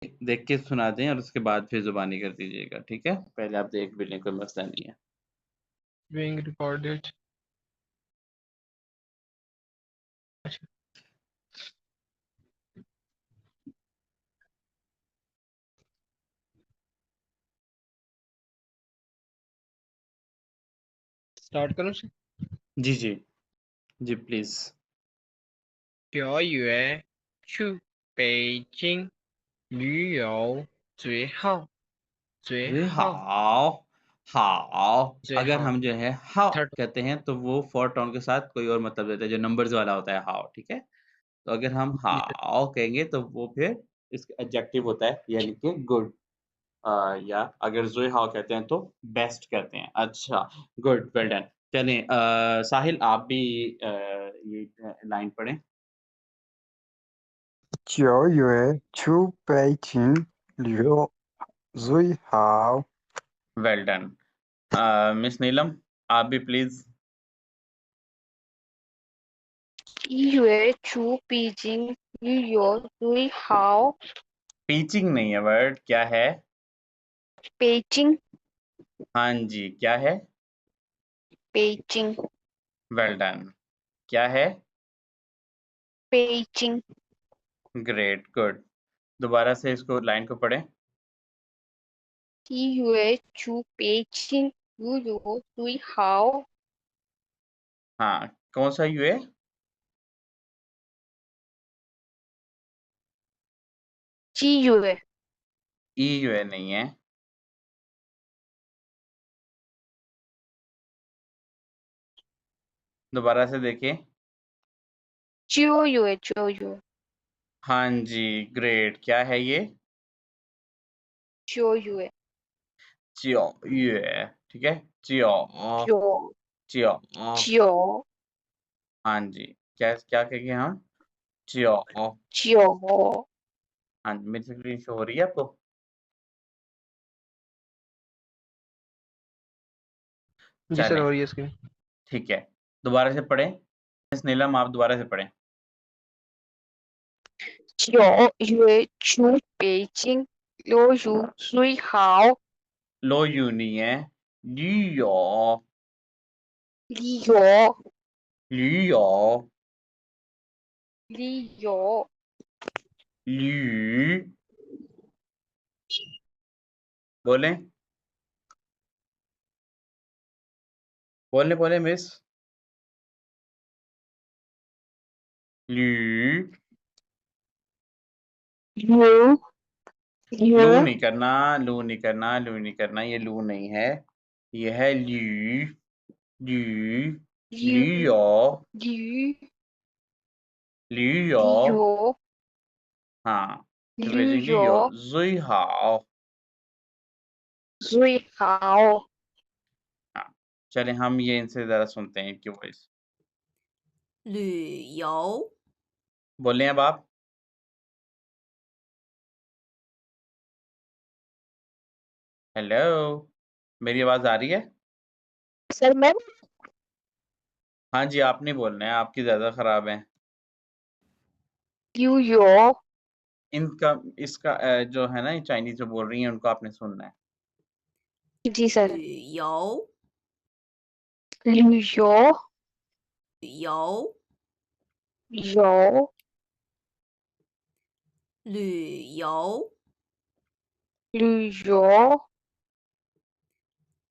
देख के सुना दें और उसके बाद फिर ज़ुबानी कर दीजिएगा, ठीक है? पहले आप देख भी लें, कोई मसला नहीं है। being recorded. अच्छा, स्टार्ट करूँ से? जी, जी। जी, प्लीज़। 9月去北京旅游最好，最जी, 好，हाओ, हाओ最 अगर 好 हम जो है हाओ थर्ड कहते हैं तो वो 4 टोन के साथ कोई और मतलब देता है, जो नंबर्स वाला होता है हाओ, ठीक है? तो अगर हम हाओ कहेंगे तो वो फिर इसका एडजेक्टिव होता है यानी कि गुड या अगर ज़ुई हाओ कहते हैं तो बेस्ट कहते हैं। अच्छा, गुड, वेल डन। चलें साहिल आप भी ये लाइन पढ़ें। 9月去北京旅游最好。वेल डन। मिस नीलम आप भी प्लीज़। 1月去北京旅游最好。 टीचिंग नहीं है वर्ड, क्या है? 北京 हाँ जी, क्या है? 北京 वेल डन। क्या है? 北京 ग्रेट, गुड। दोबारा से इसको लाइन को पढ़ें। 1月去北京旅游最好。हाँ, कौन-सा यूए? 1月 ईयूए नहीं है। दोबारा से देखिए। 9月हाँ जी, ग्रेट। क्या है ये? 9月च्यो युए, ठीक है? च्यो 9 च्यो 9 हाँ जी। क्या क्या कहेंगे हम? च्यो 9 हाँ जी, मेरी स्क्रीन शो हो रही है आपको? जी सर, चलें, हो रही है इसकी। ठीक है। दोबारा से पढ़ें। मिस नीलम आप दोबारा से पढ़ें। 9月去北京旅游最好。लो यू नहीं है, ल्यूयो 旅游 ल्यूयो 旅游 ल्यू बोलें, बोलें मिस। ल्यू 旅 लू 旅 नहीं करना, लू नहीं करना, लू नहीं करना, ये लू नहीं है। ये है ल्यू ल्यू 旅 ल्यूयो 旅 ल्यूयो 旅游 हाँ, फिर 旅 भेजेंगे यो 游 ज़ुई हाओ। 最好。 हाँ, चलें हम ये इनसे ज़रा सुनते हैं इनकी वॉइस। 旅游 बोलें अब आप। हेलो, मेरी आवाज़ आ रही है? सर मैं हाँ जी, आपने बोलना है, आपकी ज़्यादा ख़राब है। 旅游 इनका इसका जो है ना ये चाइनीज़ जो बोल रही हैं उनको आपने सुनना है। जी सर 旅游 旅游旅游游旅游旅游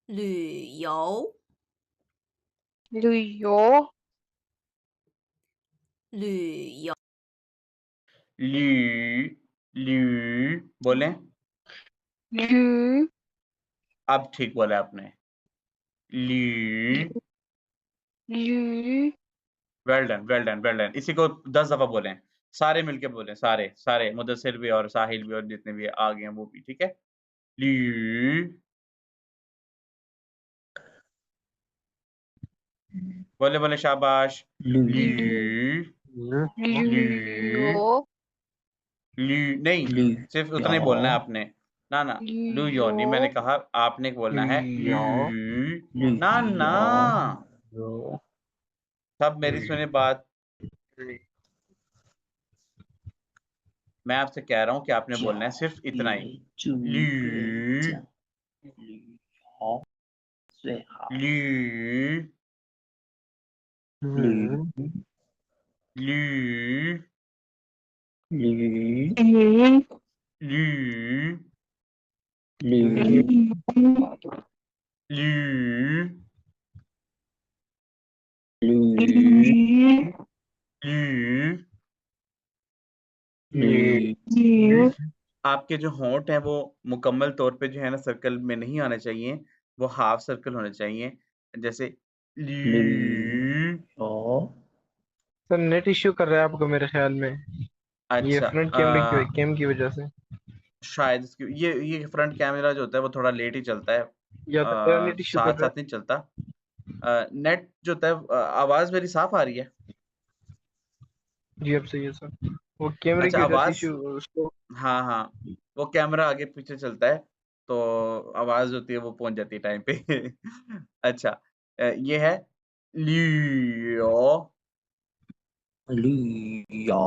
旅游旅游旅游 ल्यू ल्यू बोलें। 旅 अब ठीक बोला आपने। ल्यू 旅 well done, well done, well done. इसी को 10 दफ़ा बोलें। सारे मिलके बोलें, सारे, सारे मुदस्सिर भी और साहिल भी और जितने भी आ गए हैं वो भी, ठीक है? ल्यू बोले शाबाश। ल्यू ल्यू 旅 ल्यू नहीं, सिर्फ़ उतना ही बोलना है आपने। ना, ना, 旅 ल्यूयो नहीं मैंने 游 कहा, आपने बोलना है ल्यू ना, ना। सब मेरी सुने बात। मैं आपसे कह रहा हूँ कि आपने बोलना है सिर्फ इतना ही। 猪 लू 讲驴好最好 लू 驴 लू 驴 驴 लू 驴 लू 驴 लू 驴 आपके जो होंठ हैं वो मुकम्मल तौर पे जो है ना सर्कल में नहीं आने चाहिए, वो हाफ सर्कल होने चाहिए। जैसे लू 哦 सर नेट इश्यू कर रहा है आपको मेरे ख्याल में, ये अच्छा फ्रंट कैम की वजह से, शायद इसकी ये फ्रंट कैमरा जो होता है वो थोड़ा लेट ही चलता है, या तो मेरा नेट इश्यू कर रहा साथ-साथ नहीं चलता। नेट जो होता है आवाज़ मेरी साफ आ रही है? है। जी अब सही है सर, वो कैमरे अच्छा की वजह से आवाज़ इश्यू उसको। हाँ, हाँ, वो कैमरा आगे-पीछे चलता है, तो आवाज़ होती है वो पहुँच जाती है टाइम पे। अच्छा ये है लियो 驴摇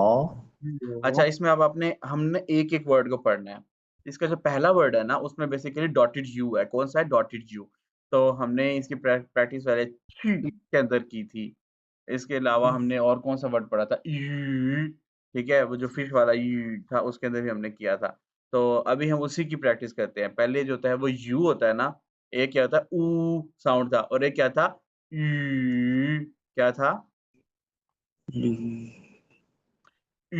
अच्छा इसमें अब हमने एक-एक वर्ड को पढ़ना है। इसका जो पहला वर्ड है ना उसमें बेसिकली डॉटेड यू है, कौन-सा है? Dotted you. तो हमने इसकी प्रैक्टिस पहले ची के अंदर की थी। इसके अलावा हमने और कौन-सा वर्ड पढ़ा था? यू ठीक है? वो जो फिश वाला यू था उसके अंदर भी हमने किया था। तो अभी हम उसी की प्रैक्टिस करते हैं। पहले जो होता है वो यू होता है ना, एक क्या होता है ऊ साउंड था और एक क्या था? यू क्या था? 驴 यू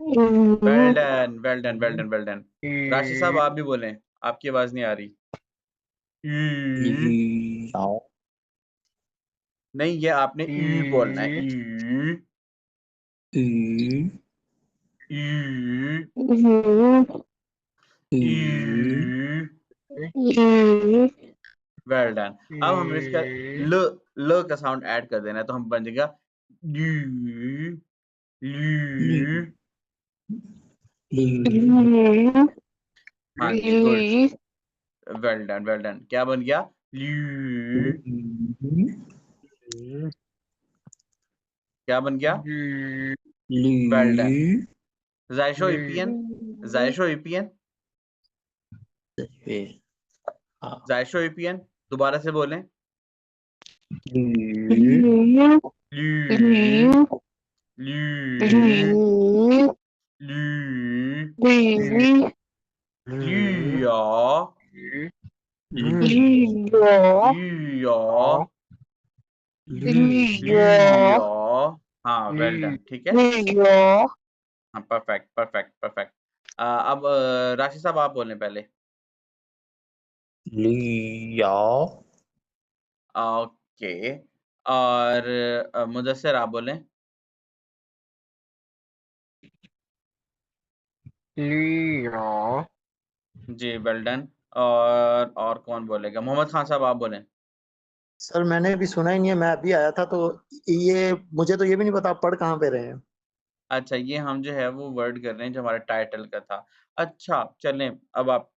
यू well done, well done, well done, well done. राशि साहब आप भी बोलें, आपकी आवाज़ नहीं आ रही। यू 驴摇 नहीं ये आपने यू बोलना है। यू 驴 यू 驴 यू वेल डन। अब हमने इसका ल का साउंड ऐड कर देना है तो हम बन जाएगा लू लू 驴 हाँ जी good well done well done. क्या बन गया? लू 驴 क्या बन गया? 驴 वेल डन। ज़ायशो ईपीएन ज़ायशो ईपीएन 对 好 ज़ायशो ईपीएन दोबारा से बोलें। 驴 लू लू लू लूया लूया लूया हाँ वेल डन ठीक है हाँ परफेक्ट परफेक्ट परफेक्ट अब राशि साहब आप बोलें पहले 驴摇 ओके और मुदस्सिर आप बोलें जी वेल डन और कौन बोलेगा? मोहम्मद खान साहब आप बोलें सर मैंने अभी सुना ही नहीं है, मैं अभी आया था तो ये मुझे तो ये भी नहीं पता आप पढ़ कहाँ पे रहे हैं। अच्छा ये हम जो है वो वर्ड कर रहे हैं जो हमारा टाइटल का था। अच्छा चलें अब आप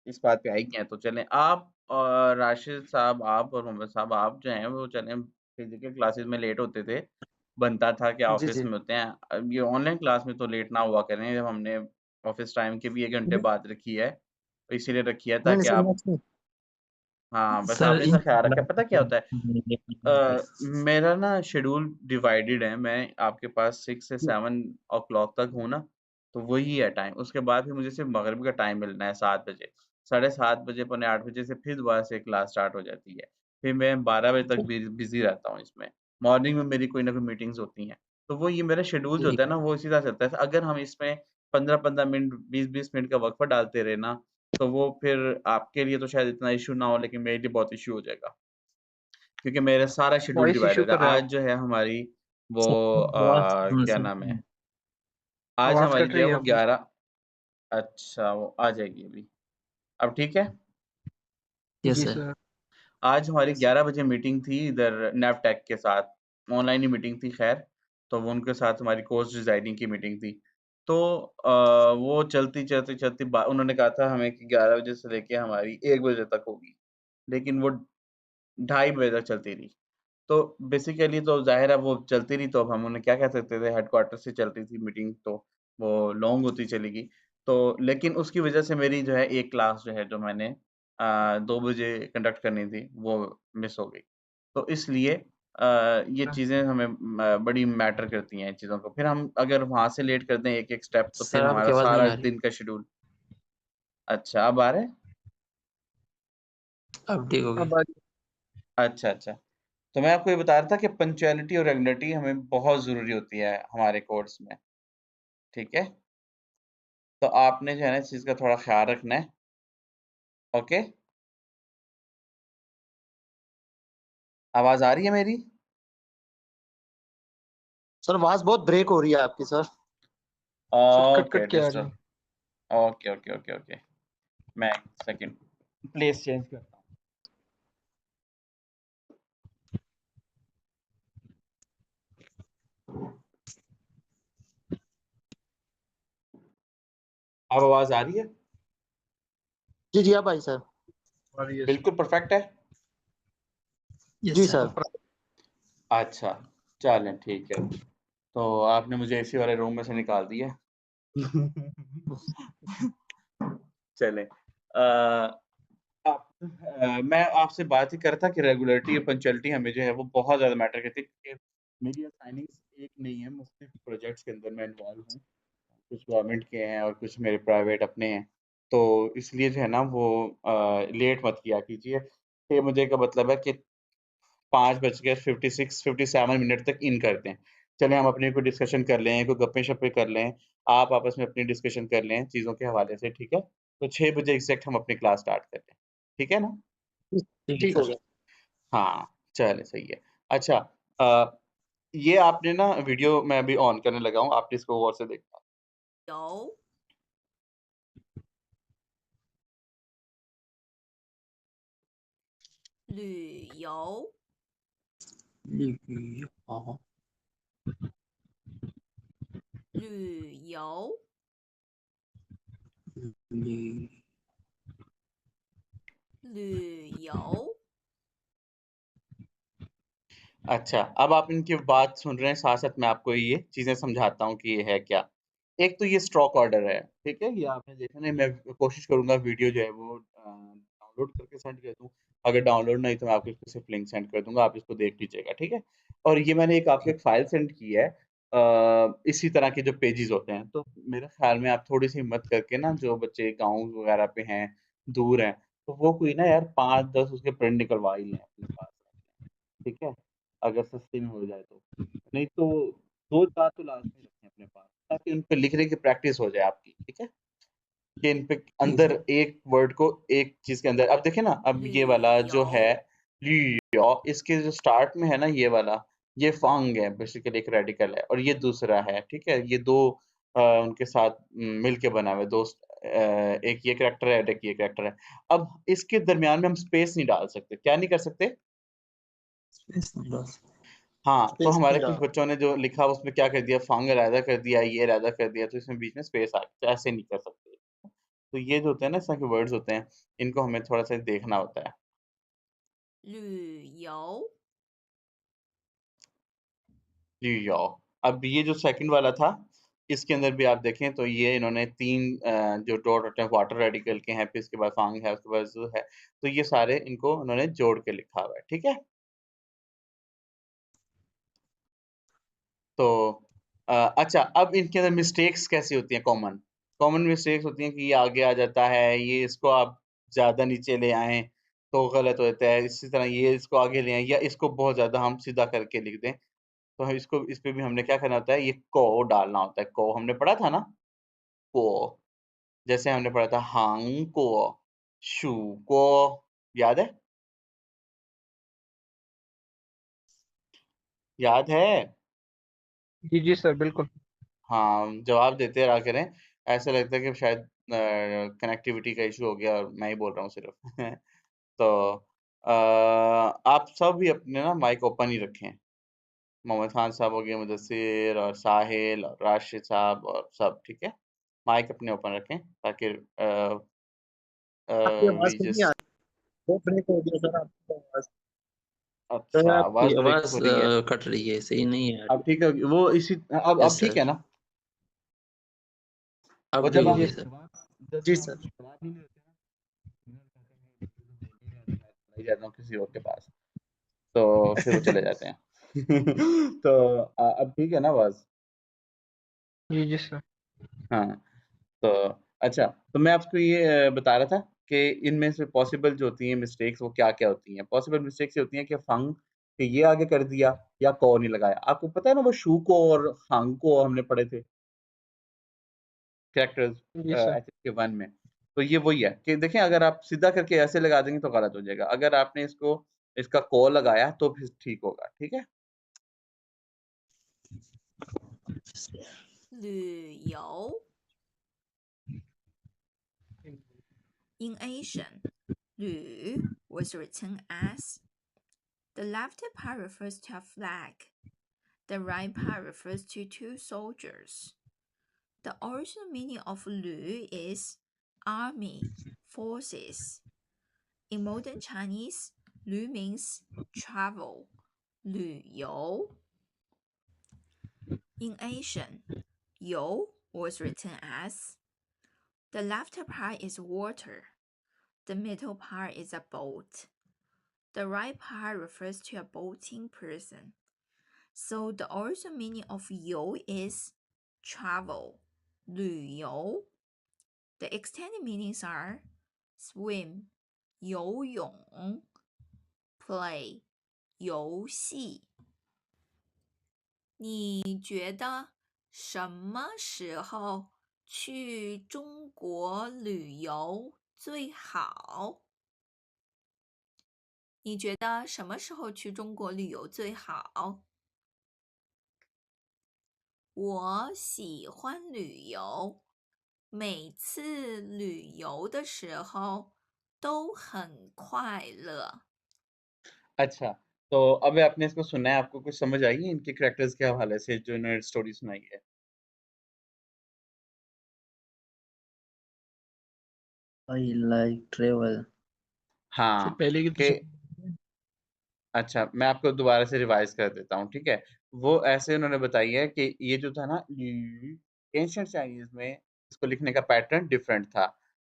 इस बात पे आ ही गए हैं तो चलें आप और राशिद साहब आप और मोहम्मद साहब आप जो हैं वो चलें फिज़िकल क्लासेस में लेट होते थे। बनता था कि जी ऑफ़िस जी में होते हैं। अब ये ऑनलाइन क्लास में तो लेट ना हुआ करें जब हमने ऑफ़िस टाइम के भी 1 घंटे नहीं बाद रखी है। इसीलिए रखी है नहीं ताकि सर, आप नेक्स्ट हाँ, बस सर आपने इसका इन ख़्याल रखें। पता क्या होता है नहीं मेरा ना शेड्यूल डिवाइडेड है, मैं आपके पास 6 से 7 तक हूँ ना, तो वही है टाइम। उसके बाद फिर मुझे सिर्फ़ मग़रिब का टाइम मिलना है 7 बजे। साढ़े 7 बजे, पौने 8 बजे से फिर दोबारा से क्लास स्टार्ट हो जाती है। फिर मैं 12 बजे तक बिज़ी रहता हूँ इसमें। मॉर्निंग में मेरी कोई ना कोई मीटिंग्स होती हैं। तो वो ये मेरा शेड्यूल जो जी होता है ना, वो इसी तरह चलता है। अगर हम इसमें 15-15 मिनट, 20-20 मिनट का वक़फ़ा डालते रहे ना, तो वो फिर आपके लिए तो शायद इतना इश्यू ना हो, लेकिन मेरे लिए बहुत इश्यू हो जाएगा। क्योंकि मेरा सारा शेड्यूल वॉइस इशू डिवाइडेड है। कर रहा है आज जो है हमारी वो क्या नाम है? सर आज आवाज हमारी कट जो रही है है वो आपकी। 11 अच्छा वो आ जाएगी अभी। अब ठीक है? यस जी सर सर। आज हमारी 11 बजे मीटिंग थी इधर नैवटेक के साथ। ऑनलाइन ही मीटिंग थी ख़ैर, तो वो उनके साथ हमारी कोर्स डिज़ाइनिंग की मीटिंग थी। तो वो चलती बा उन्होंने कहा था हमें कि 11 बजे से लेके हमारी 1 बजे तक होगी। लेकिन वो ढाई बजे तक चलती रही। तो बेसिकली तो ज़ाहिर है वो चलती रही, तो अब हम उन्हें क्या कह सकते थे, हेडक्वार्टर से चल रही थी मीटिंग, तो वो लॉन्ग होती चली गई। तो लेकिन उसकी वज़ह से मेरी जो है एक क्लास जो है जो मैंने 2 बजे कंडक्ट करनी थी, वो मिस हो गई। तो इसलिए ये चीज़ें हमें बड़ी मैटर करती हैं इन चीज़ों को। फिर हम अगर वहाँ से लेट कर दें एक-एक स्टेप, तो फिर सर आपकी हमारा आवाज नहीं सारा आ रही। दिन का शेड्यूल। अच्छा, अब आ रहा है? अब ठीक हो गई। अब आज अच्छा, अच्छा। तो मैं आपको ये बता रहा था कि पंक्चुअलिटी और रेगुलरिटी हमें बहुत ज़रूरी होती है हमारे कोर्स में, ठीक है? तो आपने जो है ना इस चीज़ का थोड़ा ख़्याल रखना है, ओके? आवाज़ आ रही है मेरी? सर आवाज बहुत ब्रेक हो रही है आपकी sir. Sir cut okay, cut के आ रही है। Disturb. Okay, okay, okay, okay. मैं 1 सेकंड प्लेस चेंज करता हूँ। अब आवाज़ आ रही है? जी जी अब आई सर। आ रही है सर। बिल्कुल परफेक्ट है? जी सर। अच्छा, चलें ठीक है। तो आपने मुझे एसी वाले रूम में से निकाल दिया। चलें मैं आपसे बात ही कर रहा था कि रेगुलरिटी और पंक्चुअलिटी हमें जो है वो बहुत ज़्यादा मैटर करती है, क्योंकि मेरी असाइनिंग्स एक नहीं है, मुख्तलिफ प्रोजेक्ट्स के अंदर मैं इन्वॉल्व हूँ। कुछ गवर्नमेंट के हैं और कुछ मेरे प्राइवेट अपने हैं। तो इसलिए जो है ना वो लेट मत किया कीजिए। 6 बजे का मतलब है कि 5 बज के 56-57 मिनट तक इन कर दें। चलें हम अपनी कोई डिस्कशन कर लें, कोई गप्पें-शप्पें कर लें, आप आपस में अपनी डिस्कशन कर लें चीज़ों के हवाले से, ठीक है? तो 6 बजे एग्ज़ैक्ट हम अपनी क्लास स्टार्ट कर लें। ठीक है ना? ठीक है ठीक हो सर। गया। हाँ, चलें सही है। अच्छा ये आपने ना वीडियो मैं अभी ऑन करने लगा हूँ, आप इसको गौर से देखना। 有 旅游 旅游旅游 旅旅游 अच्छा, अब आप इनकी बात सुन रहे हैं, साथ-साथ मैं आपको ये चीज़ें समझाता हूँ कि ये है क्या। एक तो ये स्टॉक ऑर्डर है, ठीक है? ये आपने देखा नहीं, मैं कोशिश करूँगा वीडियो जो है वो डाउनलोड करके सेंड कर दूँ। अगर डाउनलोड नहीं तो मैं आपको इसको सिर्फ़ लिंक सेंड कर दूँगा, आप इसको देख लीजिएगा, ठीक है? और ये मैंने आपको एक फ़ाइल सेंड की है इसी तरह के जो पेजेज़ होते हैं, तो मेरे ख़्याल में आप थोड़ी-सी हिम्मत करके ना, जो बच्चे गाँव वगैरह पे हैं, दूर हैं, तो वो कोई ना यार 5-10 उसके प्रिंट निकलवा ही लें अपने पास, ठीक है? अगर सस्ते में हो जाए तो। नहीं तो 2-4 तो लाज़मी रखें अपने पास, ताकि उन पे लिखने की प्रैक्टिस हो जाए आपकी, ठीक है? कि इन पे अंदर एक वर्ड को एक चीज़ के अंदर, अब देखिए ना, अब ये वाला जो है 旅游 लियो, इसके जो स्टार्ट में है ना ये वाला, ये फंग है, बेसिकली एक रेडिकल है, और ये दूसरा है, ठीक है? ये 2 उनके साथ मिल के बना हुआ है, एक ये करैक्टर है और एक ये करैक्टर है। अब इसके दरमियान में हम स्पेस नहीं डाल सकते, क्या नहीं कर सकते? हाँ, तो स्पेस हमारे नहीं कुछ रहा। बच्चों ने जो लिखा उसमें क्या कर दिया, फंग अलहदा कर दिया, ये अलहदा कर दिया, तो इसमें बीच में स्पेस आ गई, तो ऐसे नहीं कर सकते। तो ये जो होते हैं ना, इस तरह के वर्ड्स होते हैं, इनको हमें थोड़ा-सा देखना होता है। 旅游 लियो, अब ये जो सेकंड वाला था, इसके अंदर भी आप देखें तो ये इन्होंने 3 जो डॉट होते हैं वाटर रेडिकल के हैं, फिर इसके बाद फंग है, उसके बाद ज़ू है, तो ये सारे इनको उन्होंने जोड़ के लिखा हुआ है, ठीक है? तो अच्छा, अब इनके अंदर मिस्टेक्स कैसी होती हैं कॉमन? कॉमन मिस्टेक्स होती हैं कि ये आगे आ जाता है, ये इसको आप ज़्यादा नीचे ले आएँ, तो गलत हो जाता है। इसी तरह ये इसको आगे ले आएँ या इसको बहुत ज़्यादा हम सीधा करके लिख दें, तो हम इसको, इस पे भी हमने क्या करना होता है, ये को डालना होता है। को हमने पढ़ा था ना? को, जैसे हमने पढ़ा था हांग को, शू को, याद है? याद है? जी जी सर बिल्कुल। हाँ, जवाब देते रहा करें। ऐसा लगता है कि शायद कनेक्टिविटी का इश्यू हो गया और मैं ही बोल रहा हूँ सिर्फ़। तो आप सब भी अपने ना माइक ओपन ही रखें। मोहम्मद खान साहब हो गए, मुदस्सिर और साहिल और राशिद साहब और सब, ठीक है? माइक अपने ओपन रखें ताकि आपकी आवाज वी नहीं आ जस्ट रही, बहुत ब्रेक हो गया सर आपकी आवाज। अच्छा, सर आवाज आपकी ब्रेक आवाज हो रही है। कट रही है, सही नहीं है। अब ठीक है, वो इसी अब यस ठीक है सर, ना? अब वो जब ठीक हम है जी सर। जब जी हम सर। जवाब ही नहीं देते ना, मैं चला जाता हूँ किसी और के पास, तो फिर वो चले जाते हैं। तो अब ठीक है ना आवाज? जी सर। हाँ, तो अच्छा, तो मैं आपको ये बता रहा था कि इनमें से पॉसिबल जो होती हैं मिस्टेक्स वो क्या-क्या होती हैं। पॉसिबल मिस्टेक्स ये होती हैं कि फंग कि ये आगे कर दिया या को नहीं लगाया। आपको पता है ना वो शू को और हंग को हमने पढ़े थे कैरेक्टर्स जी सर। एचएसके 1 में। तो ये वही है कि देखें अगर आप सीधा करके ऐसे लगा देंगे तो गलत हो जाएगा। अगर आपने इसका को लगाया तो फिर ठीक होगा, ठीक है? 旅游 In Asian, 旅 was written as the left part refers to a flag, the right part refers to two soldiers. The original meaning of 旅 is army, forces. In modern Chinese, 旅 means travel, 旅游. In Asian, 游 was written as the left part is water, the middle part is a boat. The right part refers to a boating person. So the original meaning of 游 is travel, 旅游. The extended meanings are swim, 游泳, play, 游戏. 你觉得什么时候去中国旅游最好？你觉得什么时候去中国旅游最好？我喜欢旅游，每次旅游的时候都很快乐。 अच्छा, तो अब आपने इसको सुना है, आपको कुछ समझ आई इनके कैरेक्टर्स के हवाले से जो इन्होंने स्टोरी सुनाई है? I like travel. सर हाँ, पहले की तो कि अच्छा, मैं आपको दोबारा से रिवाइज कर देता हूँ, ठीक है? वो ऐसे उन्होंने बताई है कि ये जो था ना एंशिएंट चाइनीज में इसको लिखने का पैटर्न डिफरेंट था,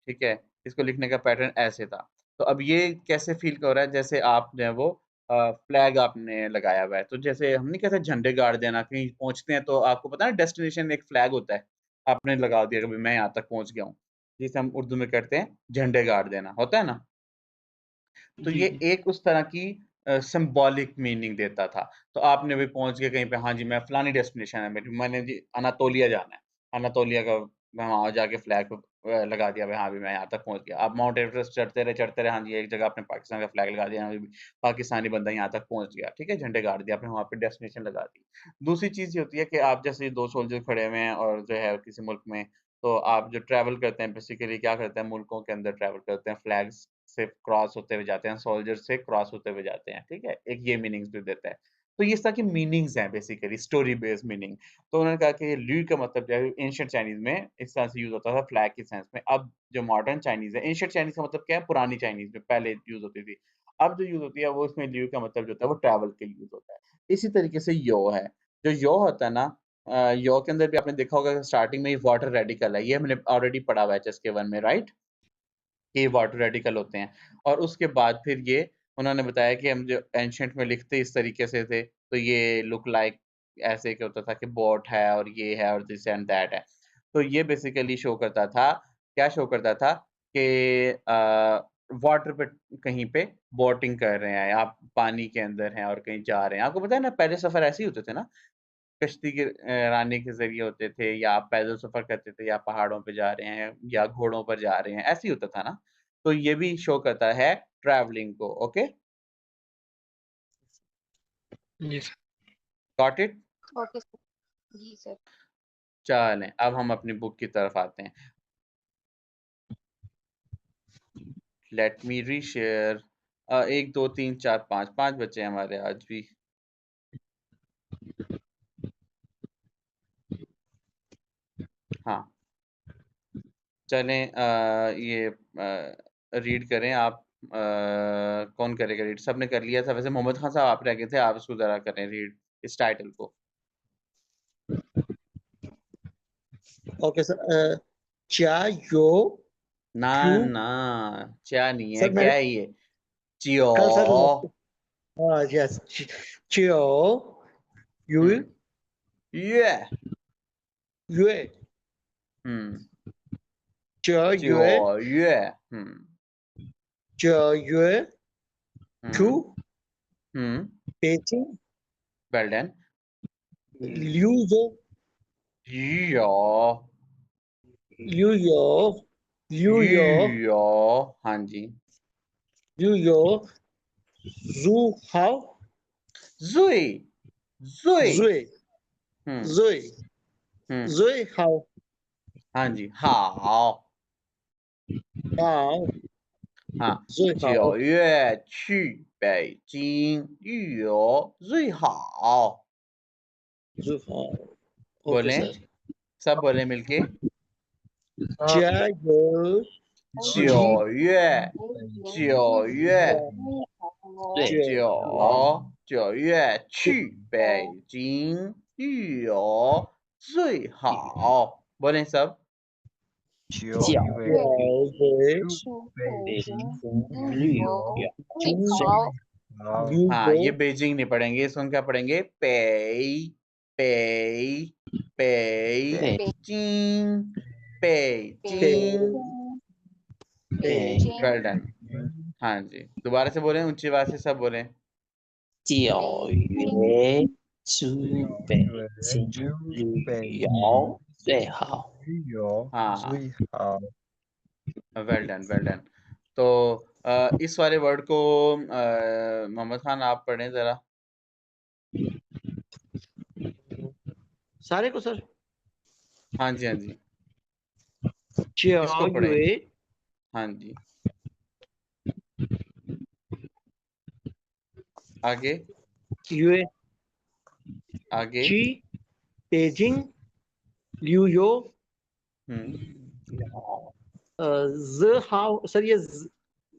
ठीक है? इसको लिखने का पैटर्न ऐसे था। तो अब ये कैसे फील हो रहा है जैसे आप जो है वो फ्लैग आपने लगाया हुआ है। तो जैसे हम नहीं कहते झंडे गाड़ देना, कहीं पहुँचते हैं तो आपको पता है डेस्टिनेशन एक फ्लैग होता है, आपने लगा दिया कि भाई मैं यहाँ तक पहुँच गया हूँ। जिसे हम उर्दू में कहते हैं झंडे गाड़ देना, होता है ना? तो जी ये जी। एक उस तरह की सिंबॉलिक मीनिंग देता था। तो आपने भी पहुँच के कहीं पे हाँ जी, मैं फलानी डेस्टिनेशन है मेरी, मैंने जी अनातोलिया जाना है। अनातोलिया का मैं वहाँ जाके फ्लैग लगा दिया भाई हाँ, अभी मैं यहाँ तक पहुँच गया। आप माउंट एवरेस्ट चढ़ते रहे, हाँ जी, एक जगह आपने पाकिस्तान का फ्लैग लगा दिया, हाँ जी, पाकिस्तानी बंदा यहाँ तक पहुँच गया, ठीक है? झंडे गाड़ दिए आपने, वहाँ पे डेस्टिनेशन लगा दी। दूसरी चीज़ ये होती है कि आप जैसे 2 सोल्जर खड़े हुए हैं और जो है किसी मुल्क में, तो आप जो ट्रैवल करते हैं बेसिकली क्या करते हैं, मुल्कों के अंदर ट्रैवल करते हैं, फ्लैग्स से क्रॉस होते हुए जाते हैं, सोल्जर से क्रॉस होते हुए जाते हैं, ठीक है? एक ये मीनिंग्स भी देता है। तो ये इस तरह की मीनिंग्स हैं बेसिकली स्टोरी बेस्ड मीनिंग। तो उन्होंने कहा कि ल्यू का मतलब जो है एंशिएंट चाइनीज़ में इस तरह से यूज़ होता था फ्लैग के सेंस में। अब जो मॉडर्न चाइनीज़ है, एंशिएंट चाइनीज़ का मतलब क्या है? पुरानी चाइनीज़ में पहले यूज़ होती थी। अब जो यूज़ होती है वो उसमें ल्यू का मतलब जो होता है वो ट्रैवल के लिए यूज़ होता है। इसी तरीके से यो है। जो यो होता है ना यो के अंदर भी आपने देखा होगा स्टार्टिंग में ही वाटर रेडिकल है। ये हमने ऑलरेडी पढ़ा हुआ है एचएसके 1 में, राइट? ये वाटर रेडिकल होते हैं और उसके बाद फिर ये उन्होंने बताया कि हम जो एंशिएंट में लिखते इस तरीके से थे, तो ये लुक लाइक ऐसे क्या होता था कि बोट है और ये है और दिस एंड दैट है। तो ये बेसिकली शो करता था, क्या शो करता था कि वाटर पे कहीं पे बोटिंग कर रहे हैं, आप पानी के अंदर हैं और कहीं जा रहे हैं। आपको पता है ना पहले सफ़र ऐसे ही होते थे ना? कश्ती के रानी के ज़रिए होते थे या आप पैदल सफ़र करते थे या पहाड़ों पे जा रहे हैं या घोड़ों पर जा रहे हैं, ऐसे ही होता था ना? तो ये भी शो करता है ट्रैवलिंग को, ओके? जी sir. Got it? Okay sir. जी सर। चलें, अब हम अपनी बुक की तरफ आते हैं। लेट मी रीशेयर 1, 2, 3, 4, 5 5 बचे हैं हमारे आज भी। हाँ, चलें ये रीड करें आप कौन करेगा रीड? सबने कर लिया था वैसे। मोहम्मद खान साहब आप रह गए थे, आप इसको जरा करें रीड इस टाइटल को। Okay sir. चा यो ना चू ना, क्या नहीं है, सर क्या मैंने है ये? चियो। कल सर हाँ यस चियो यू ये युए चियो युए चियो ये चियो युए चू पेचिंग वेल डन। लिu यो यो लिu यो लिu यो यो, हाँ जी। लिu यो जू हाउ जुई जुई जुए जुए जुए हाउ हाँ जी, हाओ। हाउ हाँ, जुए 九 हाउ 月去北京旅游最好。 जू हाउ ओके बोले, सर सब बोले मिलके। चा यो 九月九月九月去北京旅游最好。बोले सब। 9月月去北北京京旅游最好。好 लिu हाँ, ये बेजिंग नहीं पढ़ेंगे, इसको हम क्या पढ़ेंगे? पेई पेई पेई चिंग पेजिंग। Well done. हाँ जी, दोबारा से बोलें, ऊंची आवाज से सब बोलें। 九月去北京旅游最好。旅游 हाँ 最好 वेल डन वेल डन। तो इस वाले वर्ड को मोहम्मद खान आप पढ़ें जरा। सारे को सर हाँ जी हाँ जी, चियो इसको पढ़ें। युए हाँ जी, आगे युए आगे। ची पेजिंग लिu यो ज हाउ सर ये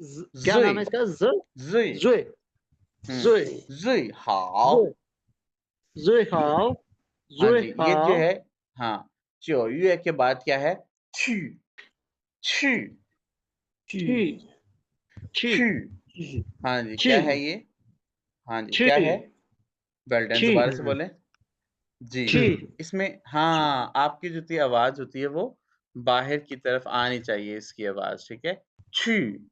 क्या नाम है इसका ज जुई जुए जुए जुई हाओ। जुए हाउ हाँ जुए जी, ये जो हाउ है, हाँ, 九月 के बाद क्या है?去去ची ची去। हाँ जी, ची क्या है ये? हाँ जी, ची क्या है? वेल डन, ची दोबारा से बोलें जी। ची इसमें हाँ, आपकी जो होती है आवाज होती है वो बाहर की तरफ आनी चाहिए, इसकी आवाज, ठीक है? छी।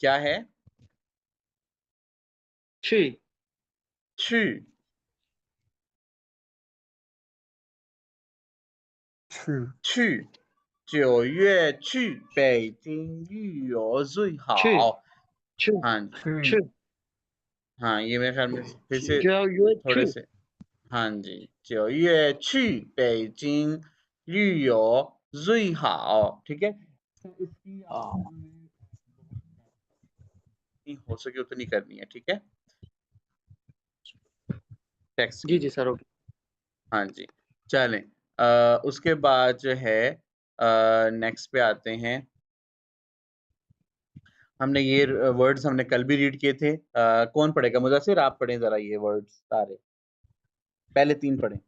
क्या है? ची छी 去去9月去北京旅游最好。 ची हाँ जी, 去 हाँ, ये मेरे ख्याल में फिर से चियो युए थोड़े चू से। हाँ जी, 9月去北京旅游最好，ठीक है? तो इसकी आपको जितनी हो सके उतनी करनी है, ठीक है? टेक्स्ट जी की। जी सर ओके हाँ जी, चलें। उसके बाद जो है नेक्स्ट पे आते हैं। हमने ये वर्ड्स हमने कल भी रीड किए थे। कौन पढ़ेगा? मुदस्सिर, आप पढ़ें जरा ये वर्ड्स सारे, पहले 3 पढ़ें।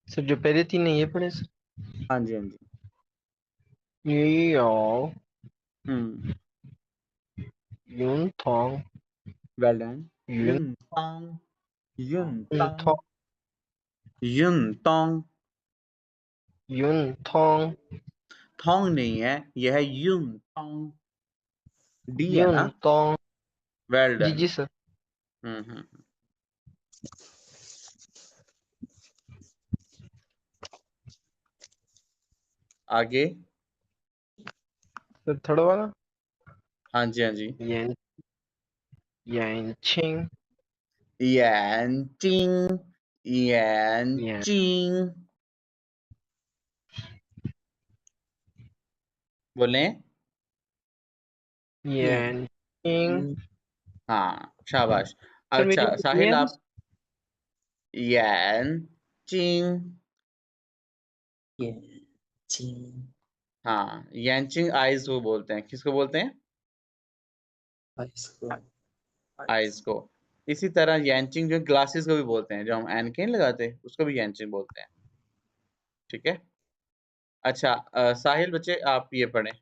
सर जो पहले 3 है ये पढ़े सर। हाँ जी हाँ जी। यो यून थोंग वेल डन। यून युन तांग थोंग युन तांग। यून थोंग थोंग नहीं है, यह है युन तांग। डी है ना? यून थोंग वेल जी डन। जी सर। हम्म। आगे। सर थर्ड वाला हाँ जी हाँ जी। यान यानचिंग यांचिंग यान यांचिंग। बोलें। यानचिंग हाँ, शाबाश। सर मेरी अच्छा बात नहीं साहिल, है आप यान चिंग। ये चिंग हाँ, यांचिंग आइज को बोलते हैं। किसको बोलते हैं? इसको आइज को। इसी तरह यांचिंग जो ग्लासेस को भी बोलते हैं, जो हम एन के नहीं लगाते उसको भी यांचिंग बोलते हैं। ठीक है। अच्छा, साहिल बच्चे आप ये पढ़ें।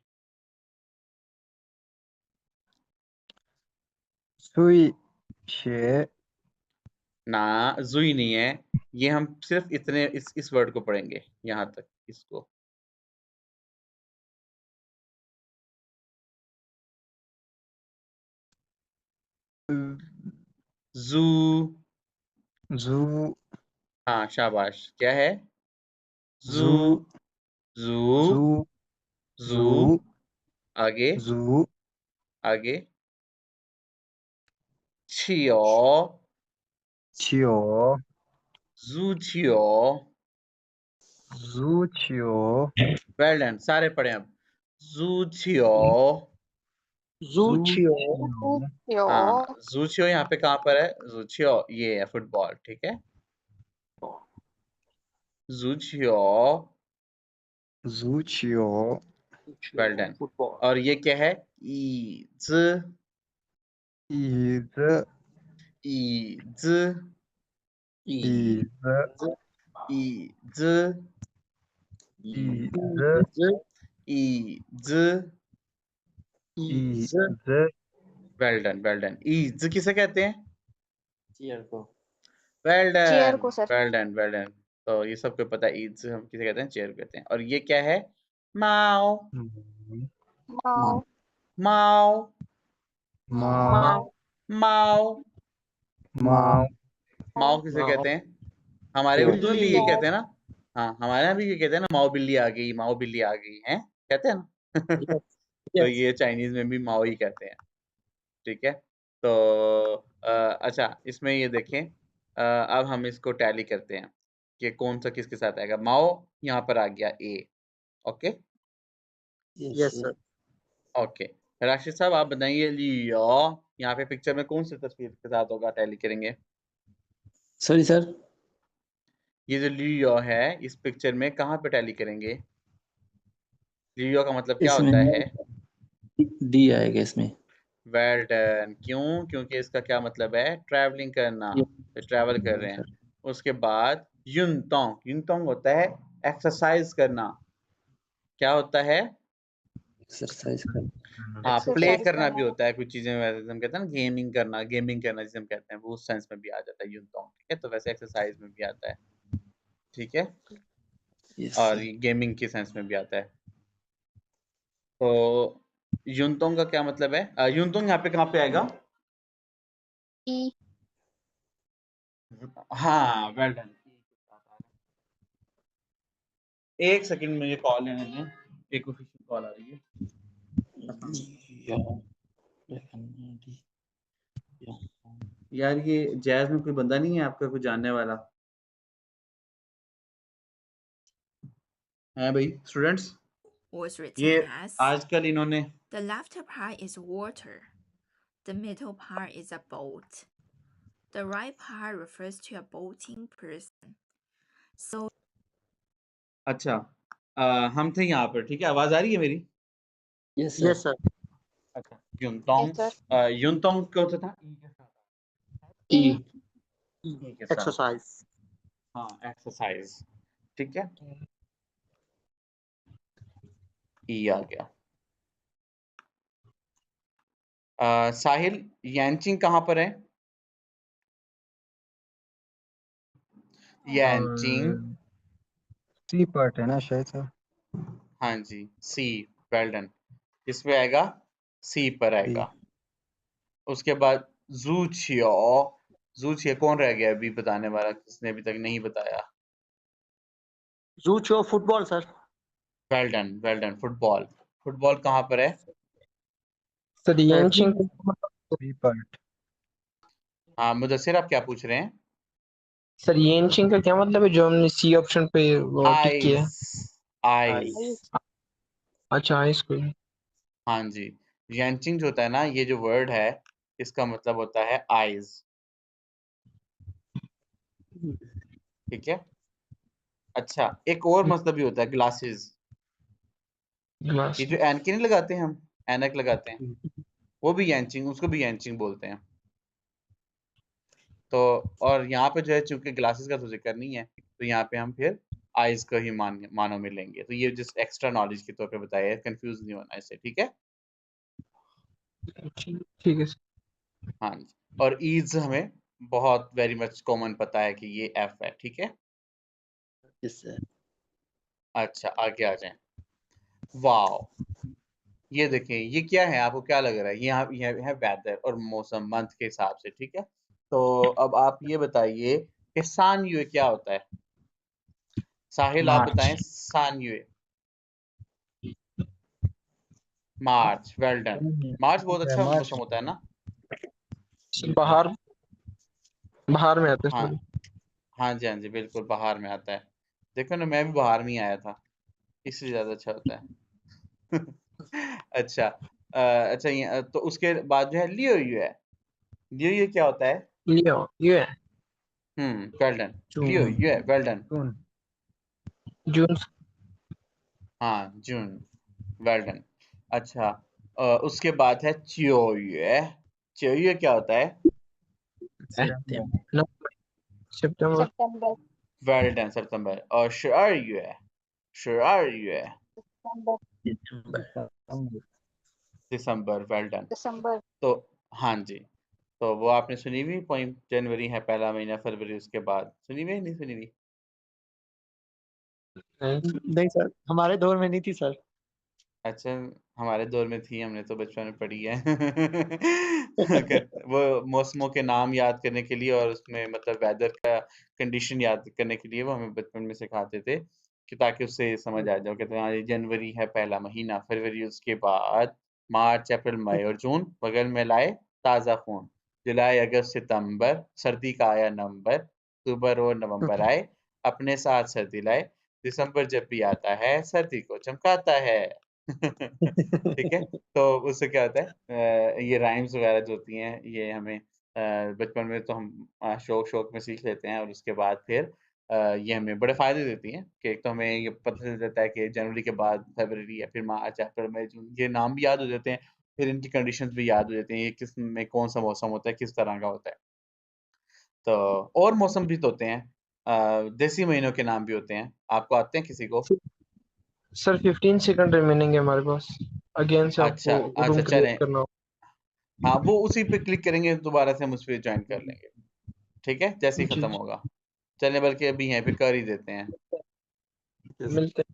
सुई शे ना, जुई नहीं है ये, हम सिर्फ इतने इस वर्ड को पढ़ेंगे यहाँ तक, इसको। जू। जू हाँ, शाबाश। क्या है? जू। जू जू। जू जू। जू आगे। जू आगे। छियो। छियो जू छियो। जू छियो वेल डन, सारे पढ़े अब। जू छियो। जू जू छियो छियो हाँ, जू छियो यहाँ पे कहाँ पर है? जू छियो ये है फुटबॉल। ठीक है। जू छियो। जू छियो वेल डन। फुटबॉल। और ये क्या है? Ease. Is ease. Is ease. Is ease. Is well done, well done. Ease किसे कहते हैं? चेयर को वेल चेयर डन, को sir. Well done, well done. तो ये सबको पता है, ईज हम किसे कहते हैं? चेयर कहते हैं। और ये क्या है? माओ। माओ माओ। माओ माओ माओ। माओ माओ किसे कहते हैं? हमारे उर्दू में भी ये कहते हैं ना। हाँ, हमारे यहाँ भी ये कहते हैं ना, माओ बिल्ली आ गई, माओ बिल्ली आ गई है, कहते हैं ना। तो ये चाइनीज में भी माओ ही कहते हैं। ठीक है। तो अच्छा, इसमें ये देखें, अब हम इसको टैली करते हैं कि कौन सा किसके साथ आएगा। माओ यहाँ पर आ गया ए। Okay. Yes sir. Okay, Rashid साहब आप बताइए, लियो यहाँ पे पिक्चर में कौन सी तस्वीर के साथ होगा? टैली करेंगे। सॉरी सर, ये जो लियो है, इस पिक्चर में कहाँ पे टैली करेंगे? लियो का मतलब क्या इसमें होता है? डी आएगा इसमें। Well done. क्यों? क्योंकि इसका क्या मतलब है? ट्रैवलिंग करना। तो ट्रैवल कर रहे हैं। उसके बाद युनतोंग, युनतोंग होता है एक्सरसाइज करना। क्या होता है? एक्सरसाइज कर हाँ, प्ले एक्सरसाइज करना भी करना। होता है कुछ चीजें, वैसे हम कहते हैं ना गेमिंग करना, गेमिंग करना जिसे हम कहते हैं, वो उस सेंस में भी आ जाता है युनतोंग। ठीक है, तो वैसे एक्सरसाइज में भी आता है। ठीक है। यस और ये गेमिंग के सेंस में भी आता है। तो युनतोंग का क्या मतलब है? युनतोंग यहाँ पे कहाँ पे आएगा? ई हाँ, वेल डन। एक सेकंड में ये कॉल लेने दें, एक ऑफिशियल कॉल आ रही है। यार ये जैज में कोई बंदा नहीं है आपका, कोई जानने वाला है भाई? स्टूडेंट्स, was ये written as आजकल इन्होंने the left part is water, the middle part is a boat, the right part refers to a boating person. So अच्छा, हम थे यहाँ पर। ठीक है, आवाज आ रही है मेरी? Yes yes sir. सर। अच्छा, युनतोंग, Yes, sir. युनतोंग कौन सा था? ई ई के साथ। एक्सरसाइज। हाँ, एक्सरसाइज। ठीक है, ई आ गया। साहिल, यांचिंग कहाँ पर है? यांचिंग। सी पार्ट है ना शायद सर। हाँ जी, सी। Well done. किस पे आएगा? सी पर आएगा। उसके बाद जूचियो। जूचियो कौन रह गया अभी बताने वाला? किसने अभी तक नहीं बताया? जू छियो football sir. Well done, well done. Football. Football कहाँ पर है? सर यांशिंग सी पार्ट हाँ, मुदस्सिर आप क्या पूछ रहे हैं? सर यांशिंग का क्या मतलब है जो हमने सी ऑप्शन पे वो टिक किया है? आइज। आइज। अच्छा इसको हाँ जी, यांचिंग जो होता है ना, ये जो वर्ड है, इसका मतलब होता है आइज। ठीक है। अच्छा, एक और मतलब भी होता है ग्लासेस। ग्लास ये जो एनके नहीं लगाते हैं हम, ऐनक लगाते हैं, वो भी यांचिंग, उसको भी यांचिंग बोलते हैं। तो और यहाँ पे जो है चूंकि ग्लासेस का तो जिक्र नहीं है, तो यहाँ पे हम फिर आइज को ही मानों में लेंगे। तो ये जस्ट एक्स्ट्रा नॉलेज के तौर पे बताया है, कंफ्यूज नहीं होना इससे, ठीक है। ठीक है सर। हाँ जी, और ईज हमें बहुत वेरी मच कॉमन पता है कि ये एफ है, ठीक है। इससे अच्छा, आगे आ जाएं। वाओ, ये देखें, ये क्या है, आपको क्या लग रहा है? ये है वेदर और मौसम मंथ के हिसाब से, ठीक है। तो अब आप ये बताइए कि सान यूए क्या होता है? साहिल आप बताएं, सान यूए। मार्च, वेल डन। मार्च बहुत अच्छा मौसम होता है ना। बाहर बाहर में आते हैं हाँ सर। हाँ जी, हाँ जी, बिल्कुल बाहर में आता है। देखो ना, मैं भी बाहर में ही आया था, इसलिए ज्यादा अच्छा होता है। अच्छा, अच्छा, तो उसके बाद जो है लियो यू है। लियो यू क्या होता है? लियो ये है वेल डन। लियो यू है, वेल डन। जून। हाँ, जून, वेल डन। अच्छा, उसके बाद है चियोयुए। चियोयुए क्या होता है? सितंबर। सितंबर वेल डन, सितंबर। और शिआरयुए, शिआरयुए दिसंबर। दिसंबर, वेल डन। दिसंबर तो हाँ जी, तो वो आपने सुनी हुई पोइम, जनवरी है पहला महीना, फरवरी उसके बाद, सुनी हुई नहीं सुनी हुई? नहीं सर, हमारे दौर में नहीं थी सर। अच्छा, हमारे दौर में थी, हमने तो बचपन में पढ़ी है। वो मौसमों के नाम याद करने के लिए और उसमें मतलब वेदर का कंडीशन याद करने के लिए वो हमें बचपन में सिखाते थे, कि ताकि उससे समझ आ जाओ। कहते हैं हाँ, ये जनवरी है पहला महीना, फरवरी उसके बाद, मार्च अप्रैल मई और जून बगल में लाए ताज़ा खून, जुलाई अगस्त सितंबर सर्दी का आया नंबर, अक्टूबर और नवंबर आए अपने साथ सर्दी लाए, दिसंबर जब भी आता है सर्दी को चमकाता है। ठीक है। तो उससे क्या होता है, ये राइम्स वगैरह जो होती हैं ये हमें बचपन में तो हम शौक शौक में सीख लेते हैं, और उसके बाद फिर ये हमें बड़े फायदे देती हैं कि एक तो हमें ये पता चल जाता है कि जनवरी के बाद फरवरी या फिर मार्च अप्रैल मई जून, ये नाम भी याद हो जाते हैं, फिर इनकी कंडीशंस भी याद हो जाती हैं, ये किस में कौन सा मौसम होता है, किस तरह का होता है। तो और मौसम भी तो होते हैं, देसी महीनों के नाम भी होते हैं, आपको आते हैं किसी को? सर 15 सेकंड रिमेनिंग है हमारे पास। अगेन से अच्छा, आपको अच्छा, रूम क्रिएट चलें। करना होगा। हाँ, वो उसी पे क्लिक करेंगे, दोबारा से हम उस पे ज्वाइन कर लेंगे, ठीक है, जैसे ही जी खत्म होगा। चलें, बल्कि अभी यहीं पे कर ही देते हैं। मिलते हैं।